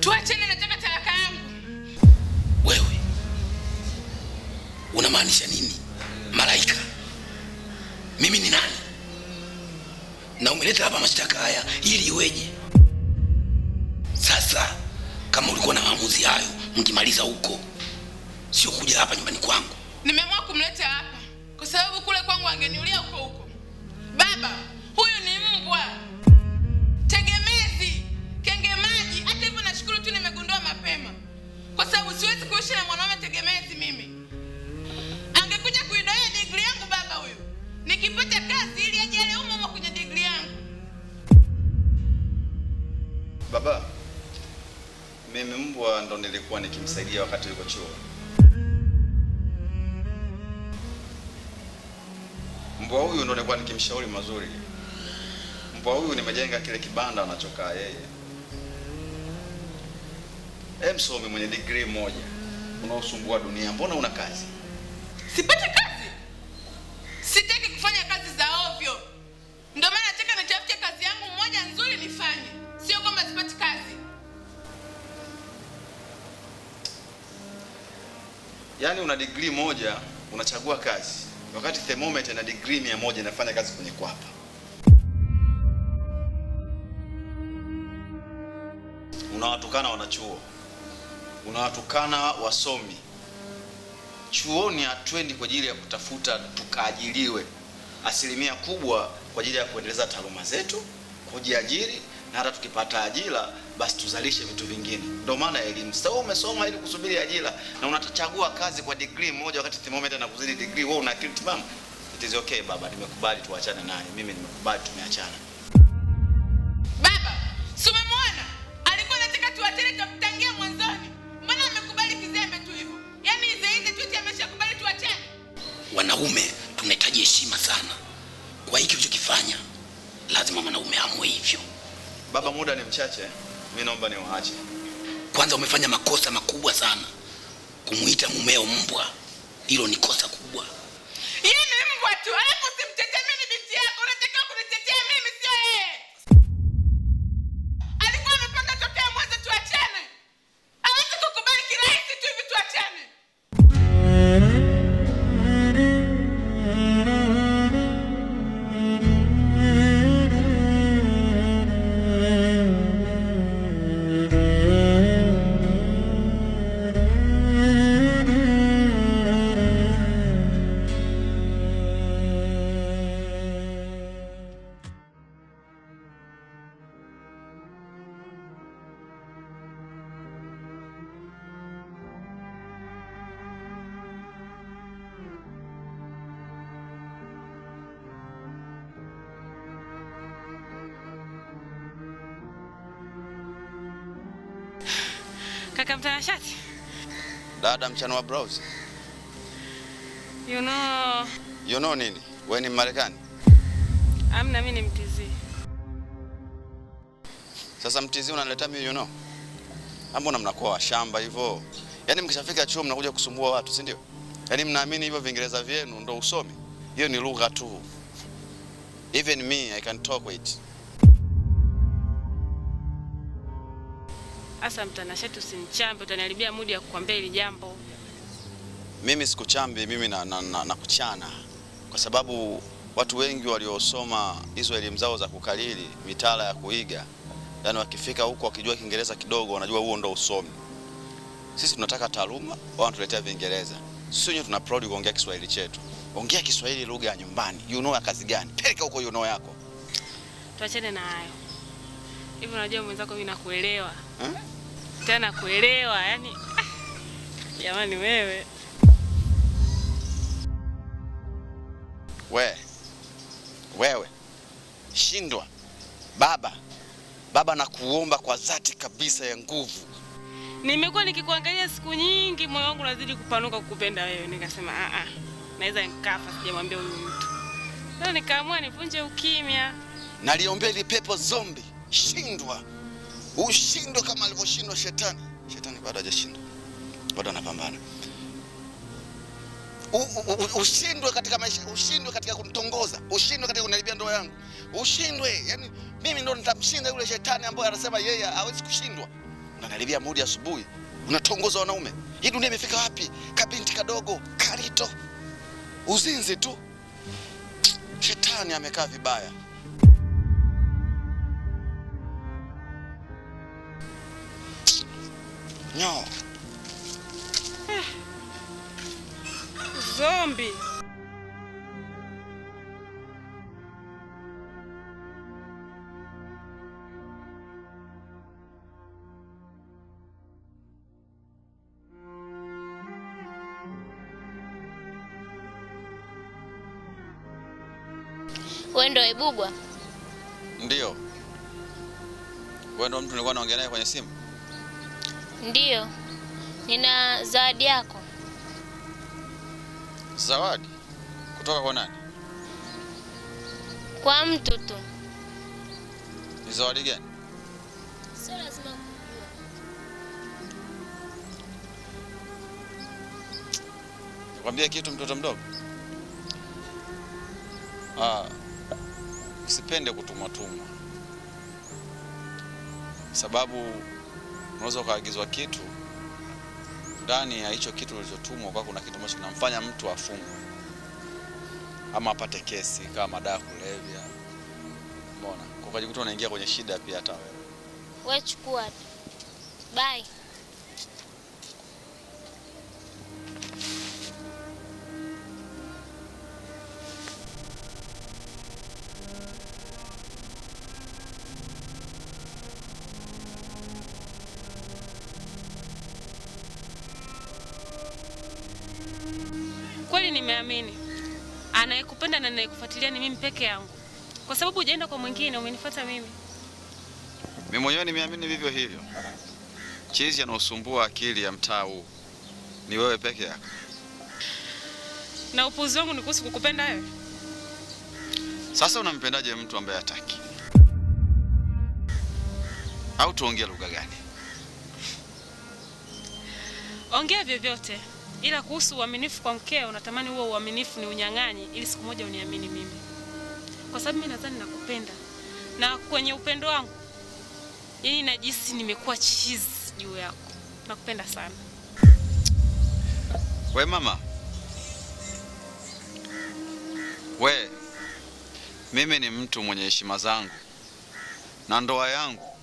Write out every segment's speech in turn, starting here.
Tuachane, nataka talaka yangu. Wewe unamaanisha nini? Malaika, mimi ni nani? Na umeleta hapa mashtaka haya ili iweje? Sasa kama ulikuwa na maamuzi hayo, mkimaliza huko, sio kuja hapa nyumbani kwangu. Nimeamua kumleta hapa kwa sababu kule kwangu angeniulia huko huko. Baba, huyu ni mbwa tegemezi, kengemaji. Hata hivyo nashukuru tu nimegundua mapema, kwa sababu siwezi kuishi na mwanaume tegemezi mimi. Angekuja kuidoa degree yangu baba huyu, nikipata kazi ili aje ale umo kwenye degree yangu. Baba, mimi mbwa ndo nilikuwa nikimsaidia wakati yuko chuo. Mbwa huyu ndo nilikuwa nikimshauri mazuri. Mbwa huyu nimejenga kile kibanda anachokaa yeye. Msomi mwenye degree moja, unaosumbua dunia, mbona una kazi? Sipati kazi. Sitaki kufanya kazi za ovyo. Ndio maana nataka nitafute kazi yangu moja nzuri nifanye. Sio kwamba sipati kazi. Yaani una degree moja, unachagua kazi, wakati thermometer na degree 100 inafanya kazi kwenye kwapa. Unawatukana wanachuo, unawatukana wasomi. Chuoni hatwendi kwa ajili ya kutafuta tukaajiriwe. Asilimia kubwa kwa ajili ya kuendeleza taaluma zetu, kujiajiri, na hata tukipata ajira basi tuzalishe vitu vingine. Ndio maana elimu. Sasa wewe umesoma ili kusubiri ajira na unatachagua kazi kwa degree moja wakati thermometer na kuzidi degree, wewe una akili timamu? It is okay baba, nimekubali tuachane naye. Mimi nimekubali tumeachana. Baba, si umemwona? Alikuwa anataka tuachane tutangia mwanzoni. Mbona amekubali kizembe tu hivyo? Yaani hizi tu ameshakubali tuachane. Wanaume tunahitaji heshima sana. Kwa hiki ulichokifanya, lazima mwanaume amue hivyo. Baba, muda ni mchache. Mimi naomba niwaache. Kwanza umefanya makosa makubwa sana. Kumuita mumeo mbwa, hilo ni kosa kubwa. Yeye ni mbwa tu. Alafu simtetee mimi binti yako. Unataka kunitetea mimi sio yeye. Alikuwa amepanga tokea mwanzo tuachane. Hawezi kukubali kirahisi tu hivi tuachane. Kaka mtanashati. Dada mchana wa browse. You know nini? Wewe ni Marekani? Amna, mimi ni mtizi. Sasa mtizi unaniletea mimi you know? Mbona mnakuwa washamba hivyo? Yaani mkishafika chuo mnakuja kusumbua watu, si ndio? Yaani mnaamini hivyo Viingereza vyenu ndio usomi? Hiyo ni lugha tu. Even me I can talk with. Asa mtanashati, usinichambe, utaniharibia mood ya kukwambia hili jambo. Mimi sikuchambi, mimi na kuchana. Kwa sababu watu wengi waliosoma hizo elimu zao za kukalili, mitaala ya kuiga, yaani wakifika huko wakijua Kiingereza kidogo wanajua huo ndio usomi. Sisi tunataka taaluma, wao wanatuletea Viingereza. Sisi wenyewe tuna proud kuongea Kiswahili chetu. Ongea Kiswahili, lugha ya nyumbani. You know ya kazi gani? Peleka huko you know yako. Tuachane na hayo. Hivi unajua mwenzako mimi nakuelewa. Tena kuelewa, yani jamani wewe. Wewe. Shindwa. Baba nakuomba kwa dhati kabisa ya nguvu. Nimekuwa nikikuangalia siku nyingi, moyo wangu unazidi kupanuka kukupenda wewe. Nikasema naweza nikafa sijamwambia huyu mtu. Sasa nikaamua nivunje ukimya. Naliombea ile pepo zombie. Shindwa. Ushindwe kama alivyoshindwa shetani. Shetani bado hajashindwa. Bado anapambana. Ushindwe katika maisha, ushindwe katika kunitongoza, ushindwe katika kuniharibia ndoa yangu. Ushindwe, yani mimi ndo nitamshinda yule shetani ambaye anasema yeye hawezi kushindwa. Unanalibia mudi asubuhi. Unatongoza wanaume. Hii dunia imefika wapi? Kabinti kadogo, karito. Uzinzi tu. Shetani amekaa vibaya. No. Zombi. Wewe ndo Ibugwa? Ndio. Wewe ndo mtu nilikuwa naongea naye kwenye simu? Ndio. Nina zawadi yako. Zawadi? Kutoka kwa nani? Kwa mtu tu. Ni zawadi gani? Sio lazima kujua. Kwambia kitu mtoto mdogo? Usipende kutumwa. Sababu unaweza ukaagizwa kitu, ndani ya hicho kitu ulichotumwa kwa kuna kitu ambacho kinamfanya mtu afungwe ama apate kesi kama madawa kulevya. Umeona? Kwa kujikuta unaingia kwenye shida pia hata wewe. Wewe chukua. Bye. Kweli nimeamini. Anayekupenda na anayekufuatilia ni mimi peke yangu. Kwa sababu hujaenda kwa mwingine, umenifuata mimi. Mimi mwenyewe nimeamini vivyo hivyo. Chizi anaosumbua akili ya mtaa huu ni wewe peke yako. Na upuzi wangu ni kuhusu kukupenda wewe. Sasa unampendaje mtu ambaye hataki? Au tuongee lugha gani? Ongea vyovyote. Ila kuhusu uaminifu kwa mkeo, unatamani huo uaminifu ni unyang'anyi ili siku moja uniamini mimi. Kwa sababu mimi nadhani nakupenda. Na kwenye upendo wangu, yani najisi nimekuwa cheese juu yako. Nakupenda sana. We mama. Mimi ni mtu mwenye heshima zangu na ndoa yangu.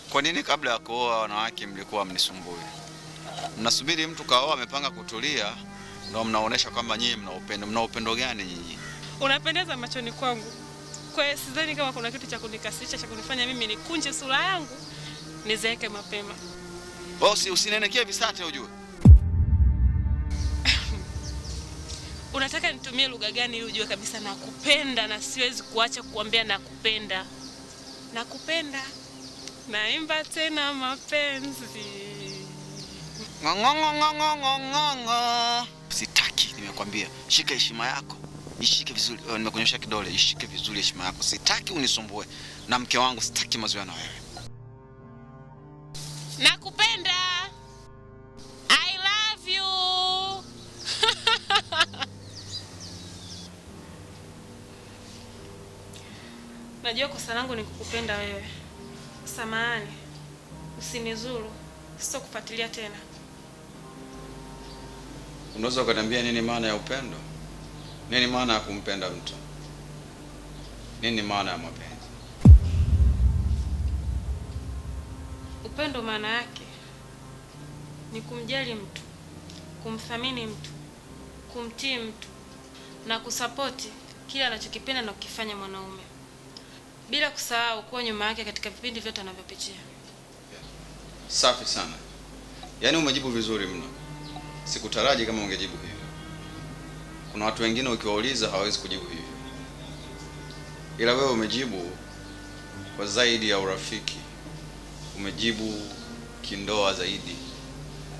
Kwa nini kabla ya kuoa wanawake mlikuwa mnisumbue? Mnasubiri mtu kaoa amepanga kutulia ndio mnaonesha kwamba nyinyi mna upendo. Mna upendo gani nyinyi? Unapendeza machoni kwangu. Kwa hiyo sidhani kama kuna kitu cha kunikasirisha cha kunifanya mimi nikunje sura yangu nizeeke mapema. Bosi, usinenekee visate ujue. Unataka nitumie lugha gani ili ujue kabisa nakupenda na siwezi kuacha kukuambia nakupenda? Nakupenda. Naimba tena mapenzi. Ngongongongongongongo. Sitaki, nimekwambia. Shika heshima yako. Ishike vizuri. Nimekunyosha kidole. Ishike vizuri heshima yako. Sitaki unisumbue. Na mke wangu sitaki mazoea na wewe. Nakupenda. I love you. Najua kosa langu ni kukupenda wewe. Samahani. Usinizuru. Sitokufuatilia tena. Unaweza kuniambia nini maana ya upendo? Nini maana ya kumpenda mtu? Nini maana ya mapenzi? Upendo maana yake ni kumjali mtu, kumthamini mtu, kumtii mtu na kusapoti kile anachokipenda na kukifanya mwanaume. Bila kusahau kuwa nyuma yake katika vipindi vyote anavyopitia. Safi sana. Yaani umejibu vizuri mno. Sikutaraji kama ungejibu hivyo. Kuna watu wengine ukiwauliza hawawezi kujibu hivyo. Ila wewe umejibu kwa zaidi ya urafiki. Umejibu kindoa zaidi.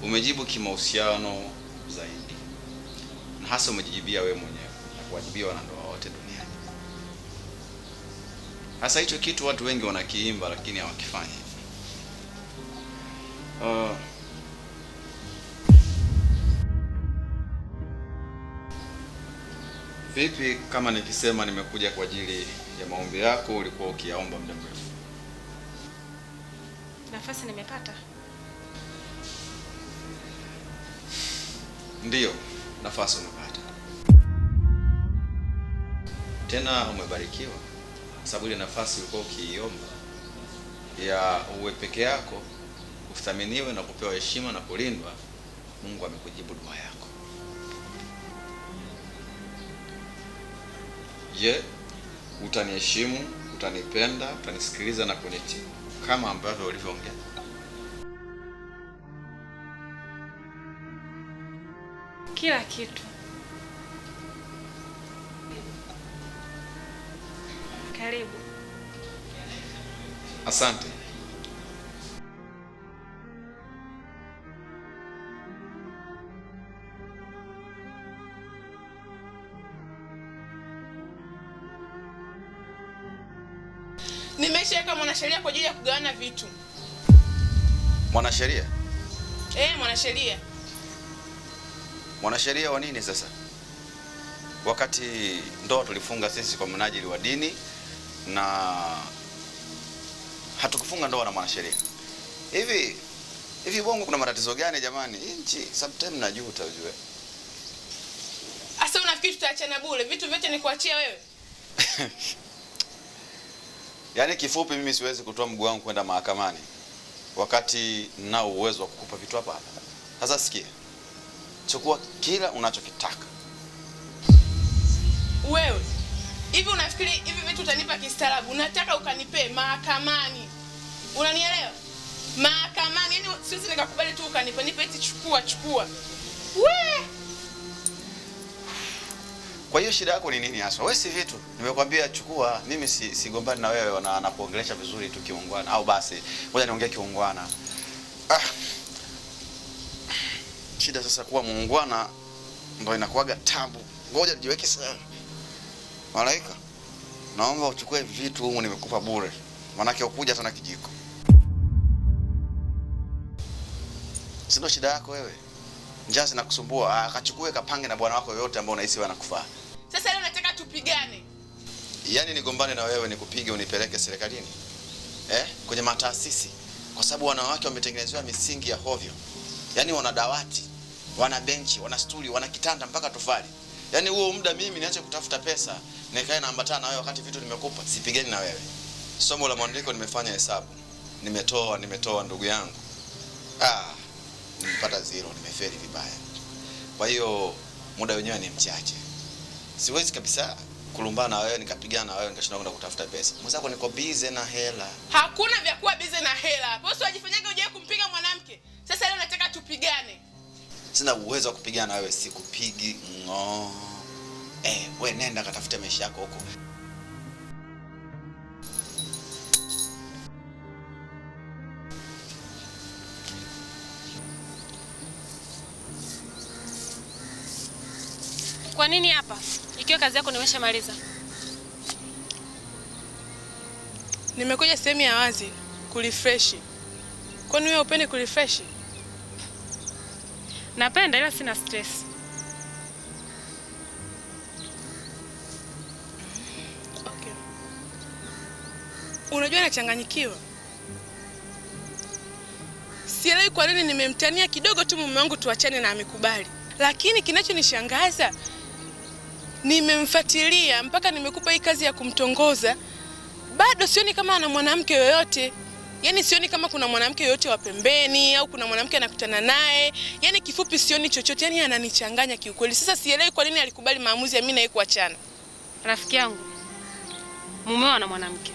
Umejibu kimahusiano zaidi. Na hasa umejijibia wewe mwenyewe na kuwajibia wanandoa wote duniani. Hasa hicho kitu watu wengi wanakiimba lakini hawakifanyi. Vipi kama nikisema nimekuja kwa ajili ya maombi yako ulikuwa ukiyaomba muda mrefu? nafasi nimepata? Ndiyo, nafasi umepata. Tena umebarikiwa, sababu ile nafasi ulikuwa ukiiomba ya uwe peke yako, uthaminiwe na kupewa heshima na kulindwa. Mungu amekujibu dua yako. Je, utaniheshimu, utanipenda, utanisikiliza na kunitii kama ambavyo ulivyoongea? Kila kitu. Karibu. Asante. Nimeshaweka mwanasheria kwa ajili ya kugawana vitu. Mwanasheria? Mwanasheria. Mwanasheria wa nini sasa? Wakati ndoa tulifunga sisi kwa mnajili wa dini na hatukufunga ndoa na mwanasheria. Hivi Bongo kuna matatizo gani jamani? Nchi sometimes najuta ujue. Asa unafikiri tutaachana bure? Vitu vyote ni kuachia wewe? Yaani kifupi mimi siwezi kutoa mguu wangu kwenda mahakamani wakati nao uwezo wa kukupa vitu hapa hapa. Sasa sikia. Chukua kila unachokitaka. Wewe, hivi unafikiri hivi vitu utanipa kistaarabu? Unataka ukanipe mahakamani. Unanielewa? Mahakamani, yaani siwezi nikakubali tu ukanipa nipe eti chukua. We! Kwa hiyo shida yako ni nini hasa? Wewe si vitu. Nimekwambia chukua, mimi sigombani na wewe na nakuongelesha vizuri tu kiungwana au basi ngoja niongee kiungwana. Shida sasa kuwa muungwana ndio inakuwaga tabu. Ngoja nijiweke sawa. Malaika, naomba uchukue vitu humu nimekupa bure. Maana ukuja sana kijiko. Sio shida yako wewe. Njaa zinakusumbua, akachukue kapange na bwana wako yote ambao unahisi wanakufaa. Sasa leo nataka tupigane. Yaani nigombane na wewe nikupige unipeleke serikalini? Kwenye mataasisi. Kwa sababu wanawake wametengenezewa misingi ya hovyo. Yaani wana dawati, wana benchi, wana stuli, wana kitanda mpaka tofali. Yaani huo muda mimi niache kutafuta pesa, nikae naambatana na wewe wakati vitu nimekupa, sipigeni na wewe. Somo la maandiko nimefanya hesabu. Nimetoa ndugu yangu. Nimepata 0, nimefeli vibaya. Kwa hiyo muda wenyewe ni mchache. Siwezi kabisa kulumbana na wewe nikapigana na wewe nikashinda kwenda kutafuta pesa. Mwenzako niko busy na hela. Hakuna vya kuwa busy na hela. Bosi wajifanyaga uje kumpiga mwanamke. Sasa leo nataka tupigane. Sina uwezo wa kupigana na wewe, sikupigi ngo. Wewe nenda katafuta maisha yako huko. Kwa nini hapa? Ikiwa kazi yako nimeshamaliza. Nimekuja sehemu ya wazi kurefresh. Kwani wewe upende kurefresh? Napenda ila sina stress. Okay. Unajua nachanganyikiwa. Sielewi kwa nini nimemtania kidogo tu mume wangu tuachane na amekubali. Lakini kinachonishangaza nimemfuatilia mpaka nimekupa hii kazi ya kumtongoza. Bado sioni kama ana mwanamke yoyote. Yaani sioni kama kuna mwanamke yoyote wa pembeni au kuna mwanamke anakutana naye. Yaani kifupi sioni chochote. Yaani ananichanganya kiukweli. Sasa sielewi kwa nini alikubali maamuzi ya mimi na yeye kuachana. Rafiki yangu, mumeo ana mwanamke.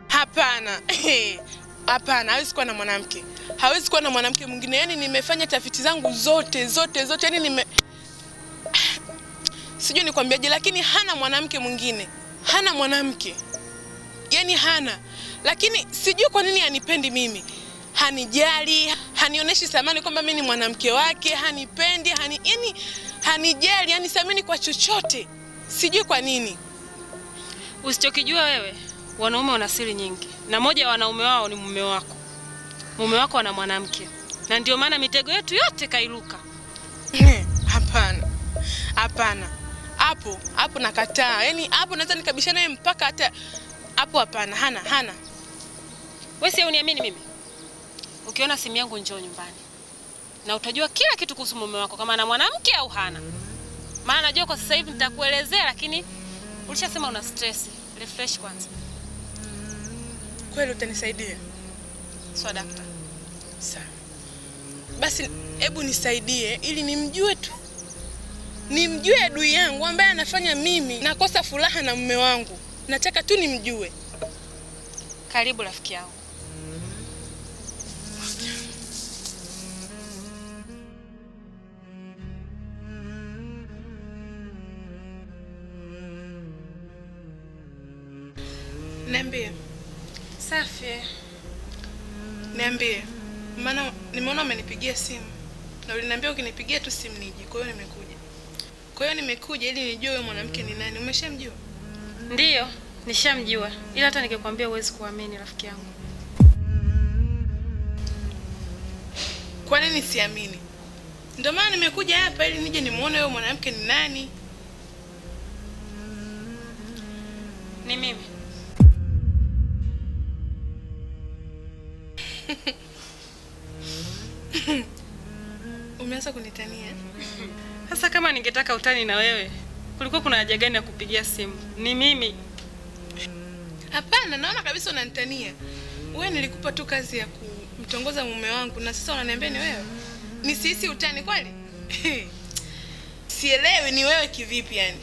Hapana. Hapana, hawezi kuwa na mwanamke. Hawezi kuwa na mwanamke mwingine. Yaani nimefanya tafiti zangu zote. Yaani sijui nikwambiaje, lakini hana mwanamke mwingine. Hana mwanamke. Yaani hana. Lakini sijui kwa nini hanipendi mimi. Hanijali, hanionyeshi thamani kwamba mimi ni mwanamke wake, hanipendi, yaani hanijali, hanithamini kwa chochote. Sijui kwa nini. Usichokijua wewe, wanaume wana siri nyingi. Na moja ya wanaume wao ni mume wako. Mume wako ana mwanamke. Na ndio maana mitego yetu yote kairuka. Hapana. hapo nakataa. Yaani hapo naweza nikabishana naye mpaka hata hapo hapana. Hana. Wewe si uniamini mimi? Ukiona simu yangu njoo nyumbani. Na utajua kila kitu kuhusu mume wako kama ana mwanamke au hana. Maana najua kwa sasa hivi nitakuelezea lakini ulishasema una stress. Refresh kwanza. Kweli utanisaidia? Sawa daktari. Sawa. Basi hebu nisaidie ili nimjue tu. Nimjue adui yangu ambaye anafanya mimi nakosa furaha na mume wangu. Nataka tu nimjue. Karibu rafiki yangu. Niambie. Safi. Niambie. Maana nimeona umenipigia simu. Na uliniambia ukinipigia tu simu nije. Kwa hiyo nimekuja. Ili nijue wewe mwanamke ni nani. Umeshamjua? Ndiyo, nishamjua. Ila hata nikikwambia huwezi kuamini rafiki yangu. Kwa nini siamini? Ndio maana nimekuja hapa ili nije nimuone wewe mwanamke ni nani. Ni mimi. Umeanza kunitania. Sasa kama ningetaka utani na wewe, kulikuwa kuna haja gani ya kupigia simu? Ni mimi. Hapana, naona kabisa unanitania. Wewe nilikupa tu kazi ya kumtongoza mume wangu na sasa unaniambia ni wewe. Ni sisi utani kweli? Sielewi ni wewe kivipi yani.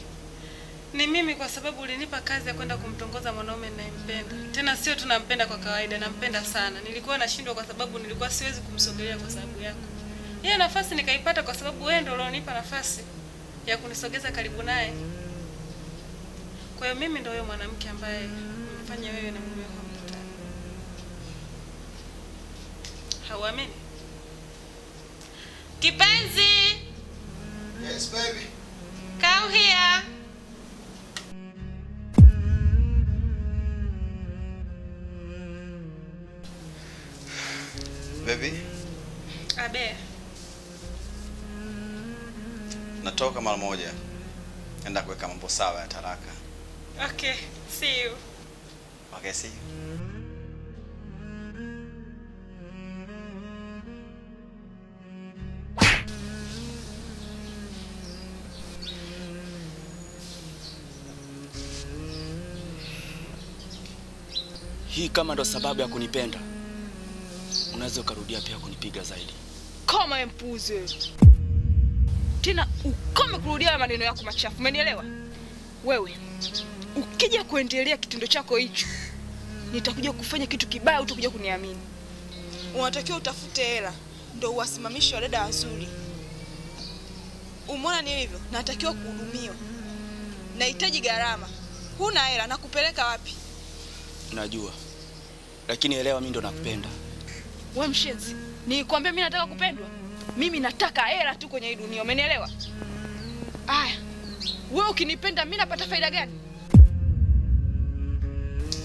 Ni mimi kwa sababu ulinipa kazi ya kwenda kumtongoza mwanaume ninayempenda. Tena sio tunampenda kwa kawaida, nampenda sana. Nilikuwa nashindwa kwa sababu nilikuwa siwezi kumsogelea kwa sababu yako. Hiyo nafasi nikaipata kwa sababu wewe ndio ulionipa nafasi ya kunisogeza karibu naye. Kwa hiyo mimi ndio huyo mwanamke ambaye mfanya wewe na mume wako mkutane. Hauamini? Kipenzi! Yes, baby. Come here. Baby, Abe. natoka mara moja. Enda kuweka mambo sawa ya talaka. Okay, see you. Okay, see you. Hii kama ndo sababu ya kunipenda, unaweza ukarudia pia kunipiga zaidi. Kama wewe mpuzi wewe. Tena ukome kurudia maneno yako machafu. Umenielewa? Wewe ukija kuendelea kitendo chako hicho, nitakuja kufanya kitu kibaya, utakuja kuniamini. Unatakiwa utafute hela ndio uwasimamishe wadada wazuri. Umeona nilivyo? Natakiwa kuhudumiwa. Nahitaji gharama. Huna hela na kupeleka wapi? Najua. Lakini elewa mimi ndo nakupenda. Wewe mshenzi. Nikwambia mimi nataka kupendwa. Mimi nataka hela tu kwenye hii dunia. Umenielewa? Aya. Wewe ukinipenda mimi napata faida gani?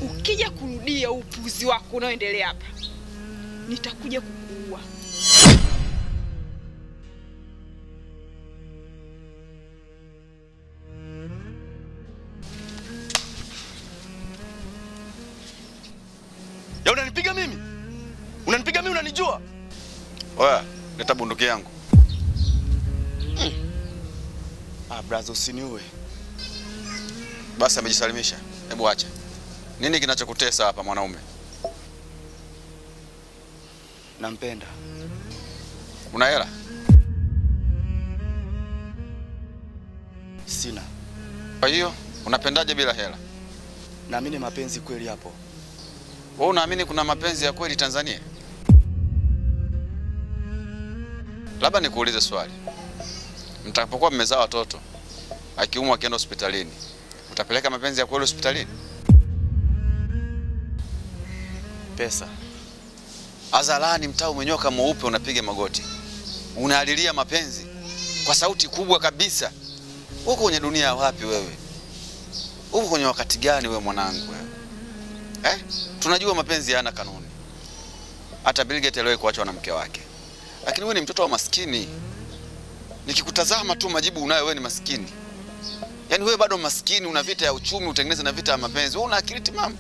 Ukija kurudia upuzi wako unaoendelea hapa, nitakuja kukuua. Ya unanipiga mimi? Unanipiga mimi, unanijua? Oya, leta bunduki yangu. Brother, usiniue. Basi amejisalimisha. Hebu acha. Nini kinachokutesa hapa mwanaume? Nampenda. Una hela? Sina. Kwa hiyo unapendaje bila hela? Naamini mapenzi kweli hapo. Wewe unaamini kuna mapenzi ya kweli Tanzania? Labda nikuulize swali. Mtakapokuwa mmezaa watoto, akiumwa akienda hospitalini, utapeleka mapenzi ya kweli hospitalini? Pesa. Azalani mtaa umenyoka mweupe unapiga magoti. Unaalilia mapenzi kwa sauti kubwa kabisa. Uko kwenye dunia ya wapi wewe? Uko kwenye wakati gani wewe mwanangu wewe? Tunajua mapenzi hayana kanuni. Hata Bill Gates aliwahi kuachwa na mke wake. Lakini wewe ni mtoto wa maskini. Nikikutazama tu majibu unayo wewe ni maskini. Yaani wewe bado maskini, una vita ya uchumi utengeneze na vita ya mapenzi. Wewe una akili timamu?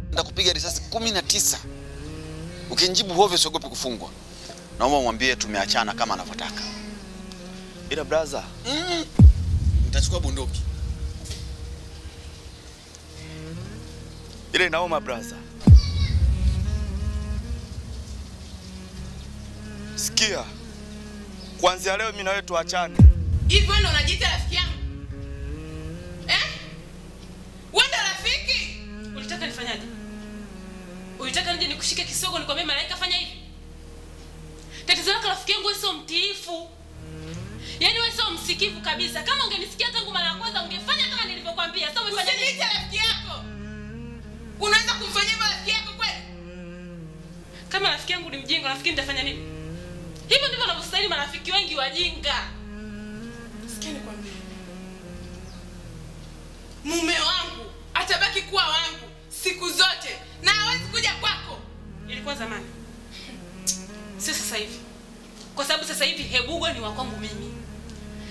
Nitakupiga risasi 19. Ukinijibu hovyo usiogope kufungwa. Naomba mwambie tumeachana kama anavyotaka. Ila brother, Nitachukua bunduki. ile inaoma brother. Sikia. Kuanzia leo mimi na wewe tuachane. Hivi wewe ndo unajiita rafiki yangu? Wewe ndo rafiki? Ulitaka nifanyaje? Ulitaka nije nikushike kisogo nikwambie Malaika fanya hivi? Tatizo lako rafiki yangu, wewe sio mtiifu. Yaani wewe sio msikivu kabisa. Kama ungenisikia tangu mara ya kwanza ungefanya kama nilivyokuambia. Sasa umefanya nini? Usiniite rafiki yako. Unaanza kumfanyia rafiki yako kweli? Kama rafiki yangu ni mjinga, rafiki nitafanya nini? Hivyo ndivyo wanavyostahili marafiki wengi wajinga. Sikia nikwambie. Mume wangu atabaki kuwa wangu siku zote na hawezi kuja kwako. Ilikuwa zamani. Sio sasa hivi. Kwa sababu sasa hivi Hebugwa ni wa kwangu mimi.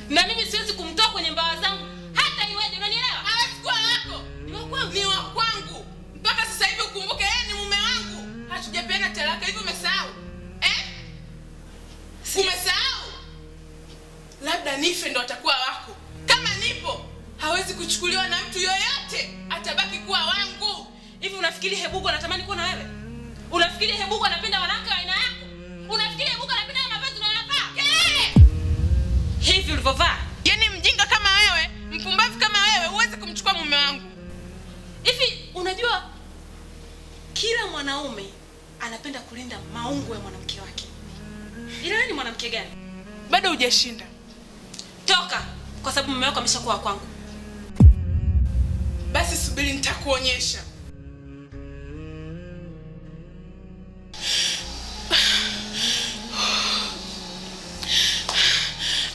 Na mimi siwezi kumtoa kwenye mbawa zangu hata iweje, unanielewa? Hawezi kuwa wako. Ni wa kwangu. Ni wa kwangu. Mpaka sasa hivi ukumbuke yeye ni mume wangu. Hatujapeana talaka, hivi umesahau? Umesahau? Labda nife ndo atakuwa wako. Kama nipo, hawezi kuchukuliwa na mtu yoyote. Atabaki kuwa wangu. Hivi unafikiri Hebugwa anatamani kuwa na wewe? Unafikiri Hebugwa anapenda wanawake wa aina yako? Unafikiri Hebugwa anapenda mavazi unayovaa? Hivi ulivyovaa? Yaani mjinga kama wewe, mpumbavu kama wewe, huwezi kumchukua mume wangu. Hivi unajua kila mwanaume anapenda kulinda maungo ya mwanamke wake. Ila wewe ni mwanamke gani? Bado hujashinda. Toka, kwa sababu mume wako ameshakuwa kwangu. Basi subiri nitakuonyesha.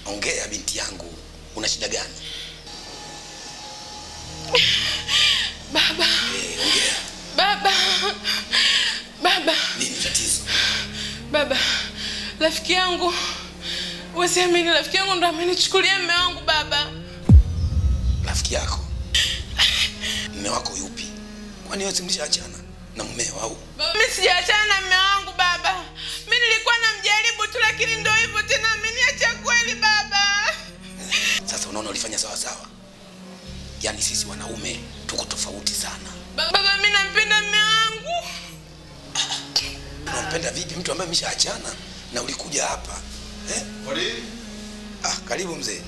Ongea binti yangu, una shida gani? Baba. Ongea. Baba. Nini tatizo? Baba, rafiki yangu, usiamini, rafiki yangu ndo amenichukulia mume wangu baba. Rafiki yako? Mume wako yupi? Kwani wewe mlishaachana na mumeo au? Baba, mimi sijaachana na mume wangu baba. Mimi nilikuwa namjaribu tu, lakini ndio hivyo tena, ameniacha kweli baba. Sasa unaona ulifanya sawa sawa. Yaani sisi wanaume tuko tofauti sana. Baba, mimi nampenda mume wangu. Unampenda vipi mtu ambaye mshaachana na ulikuja hapa? Kweli? Karibu mzee.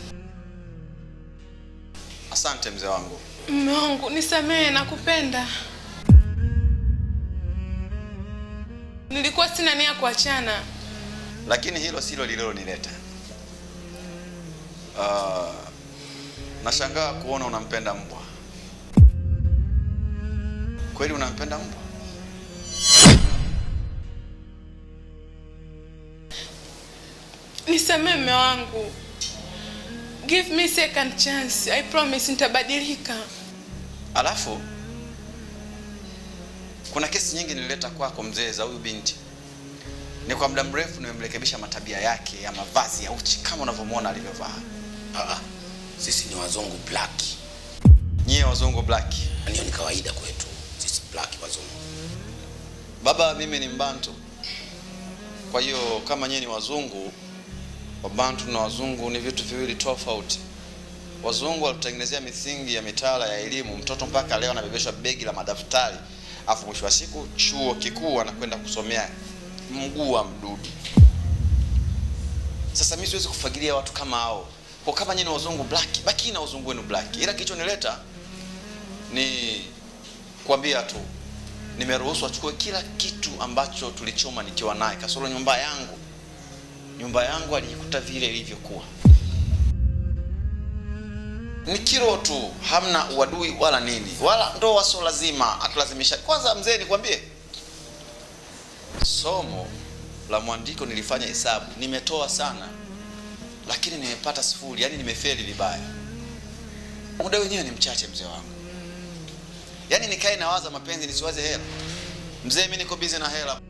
Asante mzee wangu. Mume wangu, nisamehe, nakupenda. Nilikuwa sina nia kuachana. Lakini hilo silo lililonileta. Nashangaa kuona unampenda mbwa. Kweli unampenda mbwa? Nisamehe mume wangu. Give me second chance. I promise nitabadilika. Alafu kuna kesi nyingi nilileta kwako mzee za huyu binti. Ni kwa muda mrefu nimemrekebisha matabia yake ya mavazi ya uchi kama unavyomwona alivyovaa. Sisi ni wazungu black. Nyie wazungu black. Hiyo ni kawaida kwetu. Sisi black wazungu. Baba, mimi ni Mbantu. Kwa hiyo kama nyie ni wazungu, Wabantu na wazungu ni vitu viwili tofauti. Wazungu walitutengenezea misingi ya mitaala ya elimu, mtoto mpaka leo anabebeshwa begi la madaftari, afu mwisho wa siku chuo kikuu anakwenda kusomea mguu wa mdudu. Sasa mimi siwezi kufagilia watu kama hao. Kwa kama nyinyi ni wazungu black, baki na wazungu wenu black. Ila kilichonileta ni kuambia tu nimeruhusu achukue kila kitu ambacho tulichoma nikiwa naye, kasoro nyumba yangu. Nyumba yangu alijikuta vile ilivyokuwa. Ni kiro tu, hamna uadui wala nini. Wala ndoa sio lazima atulazimisha. Kwanza mzee nikwambie, somo la mwandiko nilifanya hesabu, nimetoa sana lakini nimepata 0, yani nimefeli vibaya. Muda wenyewe ni mchache mzee wangu. Yani nikae nawaza mapenzi nisiwaze hela. Mzee, mimi niko busy na hela.